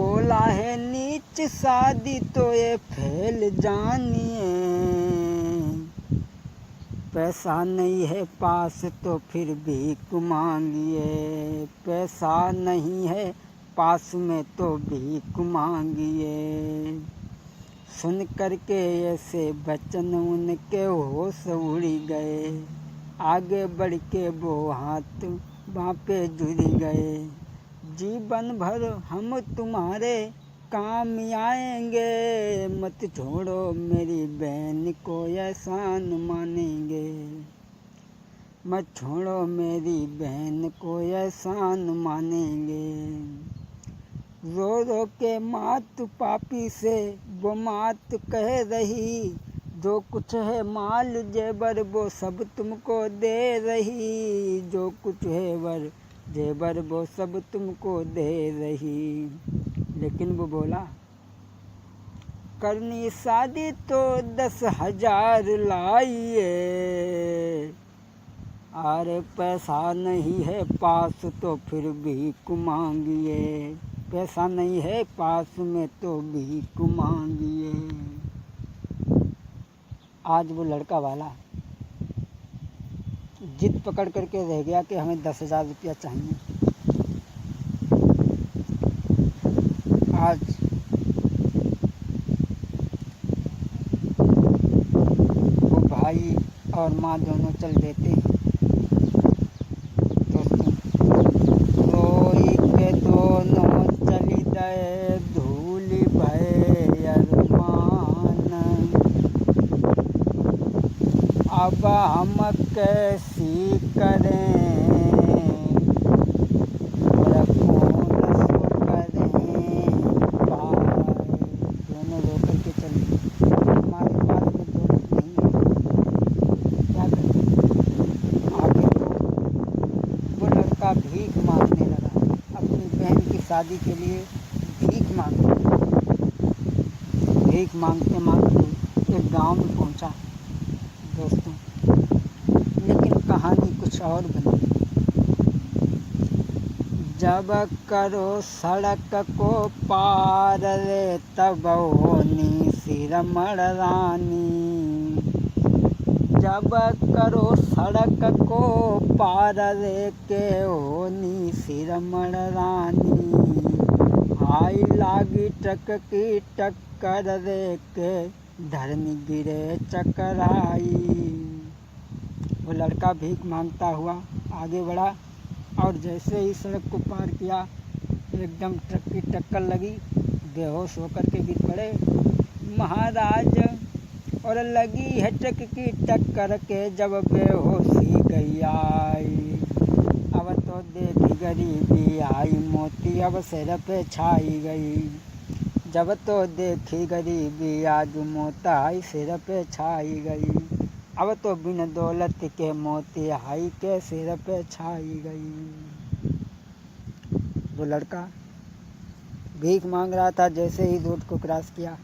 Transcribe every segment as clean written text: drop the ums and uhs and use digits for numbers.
बोला है नीच शादी तो ये फैल जानिए, पैसा नहीं है पास तो फिर भीख मांगिए, पैसा नहीं है पास में तो भीख मांगिए। सुन करके ऐसे वचन उनके होश उड़ गए, आगे बढ़ के वो हाथ बाँ पे जुड़ गए। जीवन भर हम तुम्हारे काम आएंगे, मत छोड़ो मेरी बहन को एहसान मानेंगे, मत छोड़ो मेरी बहन को एहसान मानेंगे। रो रो के मात पापी से वो मात कह रही, जो कुछ है माल जेबर वो सब तुमको दे रही, जो कुछ है वर जेबर वो सब तुमको दे रही। लेकिन वो बोला करनी शादी तो 10,000 लाइए, अरे पैसा नहीं है पास तो फिर भीख मांगिए, पैसा नहीं है पास में तो भीख मांगिए। आज वो लड़का वाला जिद पकड़ करके रह गया कि हमें 10,000 रुपया चाहिए। आज वो भाई और माँ दोनों चल देते हैं। रोई के दोनों चली गए, धूल भय अरमान, अब हम कैसी करें, और कौन सो करें पाए। दोनों रो करके चले, हमारे पास में तो कुछ नहीं है, क्या करें। आगे वो लड़का भीख मांगने लगा, अपनी बहन की शादी के लिए भीख मांगते मांगते एक गांव में पहुंचा दोस्तों। लेकिन कहानी कुछ और बनी। जब करो सड़क को पार रे तब होनी सिरमण रानी, जब करो सड़क को पार रे के होनी सिरमण रानी, आई लागी ट्रक की टक्कर रे के धरनी गिरे चकराई। वो लड़का भीख मांगता हुआ आगे बढ़ा और जैसे ही सड़क को पार किया एकदम ट्रक की टक्कर लगी, बेहोश होकर के गिर पड़े महाराज। और लगी है ट्रक की टक्कर के जब बेहोशी गई आई, अब तो देखी गरीबी आई मोती अब सिर पे छाई गई, जब तो देखी गरीबी आज मोता आई सिर पे छाई गई, अब तो बिन दौलत के मोती हाई के सिर पे छाई गई। वो लड़का भीख मांग रहा था, जैसे ही रोड को क्रॉस किया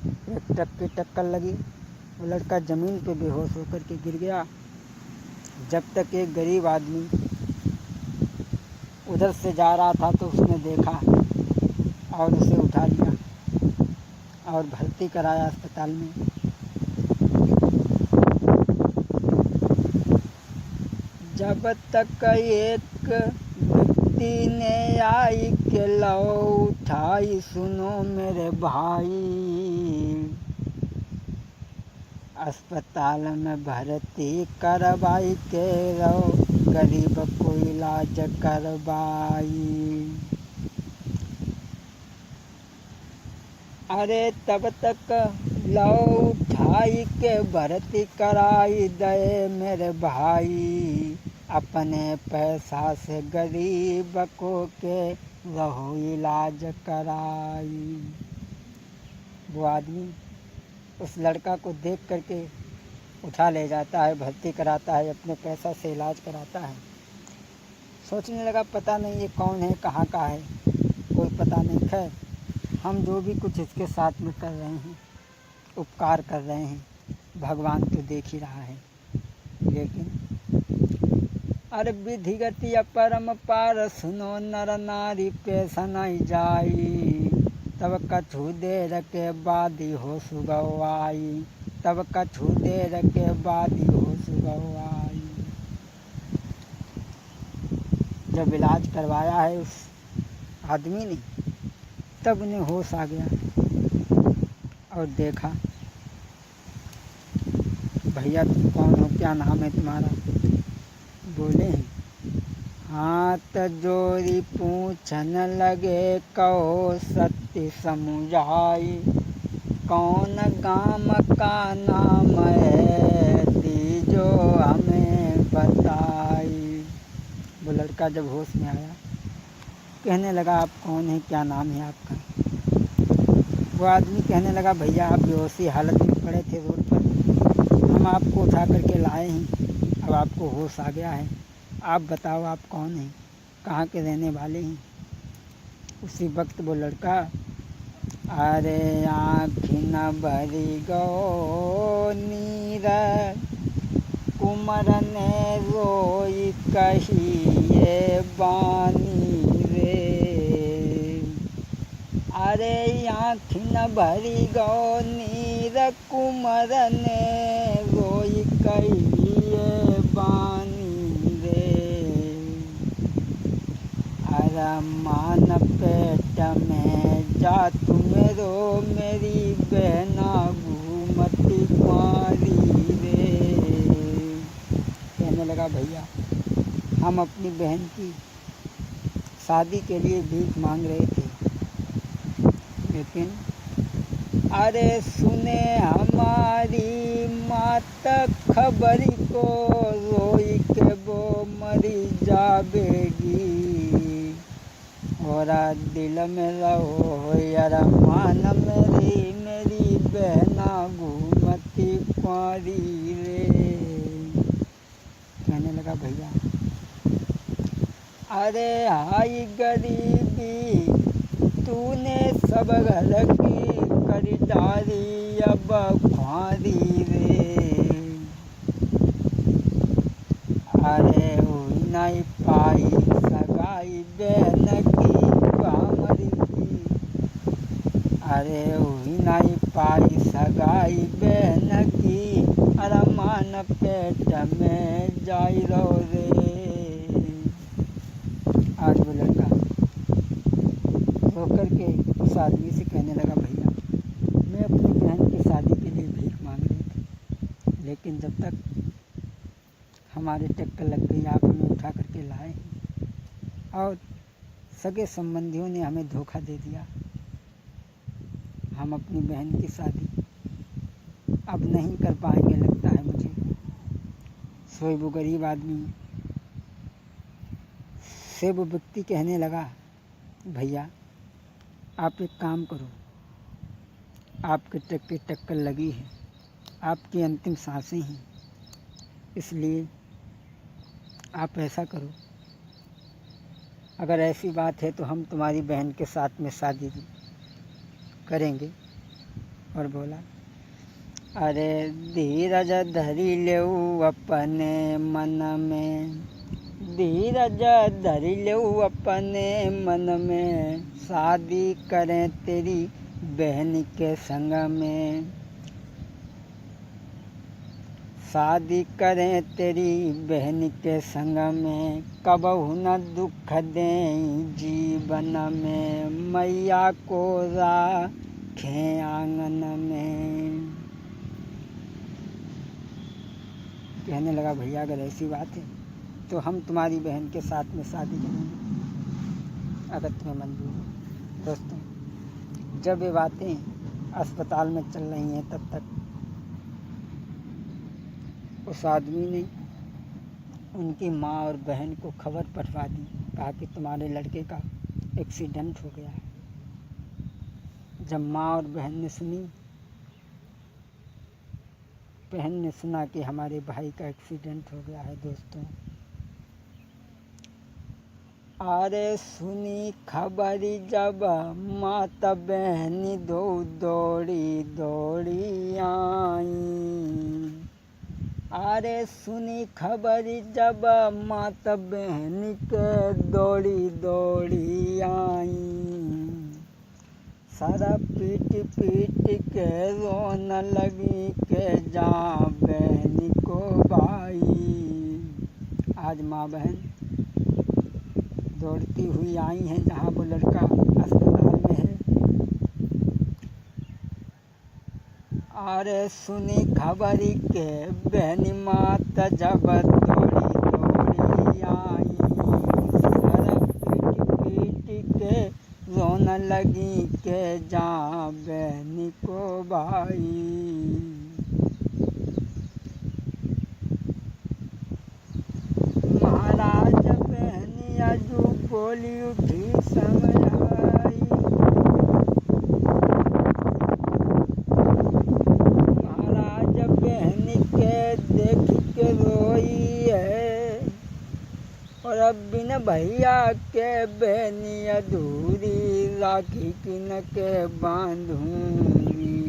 एक ट्रक की टक्कर लगी, वो लड़का ज़मीन पे बेहोश होकर के गिर गया। जब तक एक गरीब आदमी उधर से जा रहा था तो उसने देखा और उसे उठा लिया और भर्ती कराया अस्पताल में। जब तक एक व्यक्ति ने आई के लो उठाई, सुनो मेरे भाई, अस्पताल में भर्ती करवाई के रहो, गरीब को इलाज करवाई। अरे तब तक लो उठाई के भर्ती कराई दे मेरे भाई, अपने पैसा से गरीब को के रहो इलाज कराई। वो आदमी उस लड़का को देख करके उठा ले जाता है, भर्ती कराता है, अपने पैसा से इलाज कराता है। सोचने लगा पता नहीं ये कौन है, कहाँ का है, कोई पता नहीं। खैर हम जो भी कुछ इसके साथ में कर रहे हैं, उपकार कर रहे हैं, भगवान तो देख ही रहा है। लेकिन अरे विधिगति अपरम पार सुनो नर नारी पेश नहीं जाई, तब कछु देर के बाद हो सुगौ आई, तब कछु देर के बाद हो सुगौ आई। जब इलाज करवाया है उस आदमी ने, तब उन्हें होश आ गया और देखा, भैया तुम कौन हो, क्या नाम है तुम्हारा? बोले हाथ जोड़ी पूछन लगे, कहो सत्य समुझाई, कौन गाम का नाम है, दीजो हमें बताई। वो लड़का जब होश में आया कहने लगा आप कौन हैं, क्या नाम है आपका? वो आदमी कहने लगा भैया आप बेहोशी हालत में पड़े थे रोड पर, हम आपको उठा करके लाए हैं, अब आपको होश आ गया है, आप बताओ आप कौन हैं, कहाँ के रहने वाले हैं? उसी वक्त वो लड़का अरे आँखि न भरी गो नीर, कुंवर ने रोई कहिए बानी रे, अरे आँखि न भरी गो नीर, कुंवर ने रोई कहिए बानी रे, अरे मान पेट में जा तुमेरो, मेरी बहना घूमती कुंवारी रे। कहने लगा भैया हम अपनी बहन की शादी के लिए भीख मांग रहे थे, लेकिन अरे सुने हमारी मात खबरी को, रोई के वो मरी जावेगी, और दिल में रहो यार मान मेरी, मेरी बहना घूमती कुंवारी रे। कहने लगा भैया अरे हाय गरीबी, तूने सब घर की खरीदारी अब खुआरी रे, अरे हुई नहीं पाई सगाई बहन की हमारी की, अरे हुई नहीं पाई सगाई बहन की, अरे मान पेट में जाई रो रे। आज वो लड़का रो करके उस आदमी से कहने लगा भैया मैं अपनी बहन की शादी के लिए भीख मांग रही थी, लेकिन जब तक हमारे टक्कर लग गई आप हमें उठा करके लाए और सगे संबंधियों ने हमें धोखा दे दिया, हम अपनी बहन की शादी अब नहीं कर पाएंगे लगता है मुझे। सोई वो गरीब आदमी से वो व्यक्ति कहने लगा भैया आप एक काम करो, आपके टक्कर लगी है, आपकी अंतिम सांसें हैं, इसलिए आप ऐसा करो, अगर ऐसी बात है तो हम तुम्हारी बहन के साथ में शादी करेंगे। और बोला अरे धीरज धरी लेऊ अपने मन में, धीरज धरी लेऊ अपने मन में, शादी करें तेरी बहन के संग में, शादी करें तेरी बहन के संग में, कबहू न दुख दें जीवन में, मैया को राखें आंगन में। कहने लगा भैया अगर ऐसी बात है तो हम तुम्हारी बहन के साथ में शादी करेंगे, अगर तुम्हें मंजूर हो। दोस्तों जब ये बातें अस्पताल में चल रही हैं तब तक उस आदमी ने उनकी माँ और बहन को खबर पठवा दी, कहा कि तुम्हारे लड़के का एक्सीडेंट हो गया है। जब माँ और बहन ने सुनी, बहन ने सुना कि हमारे भाई का एक्सीडेंट हो गया है, दोस्तों अरे सुनी खबरी जब माता बहनी दो दौड़ी दौड़ी आई, अरे सुनी खबर जब मात बहन के दौड़ी दौड़ी आई, सारा पीट पीट के रोन लगी के जा बहन को भाई। आज माँ बहन दौड़ती हुई आई हैं जहाँ वो लड़का अस्पताल में है। अरे सुनी खबर के बहन मात जब दौड़ी दौड़ी आई, सारा पीट पीट के रोन लगी के जा बहन को भाई। महाराज बहन अजू बोली उठी समझाई, महाराज बहन के देख के रोई है, और अब बिन भैया के बहनी अधूरी, राखी किन के बांधूंगी।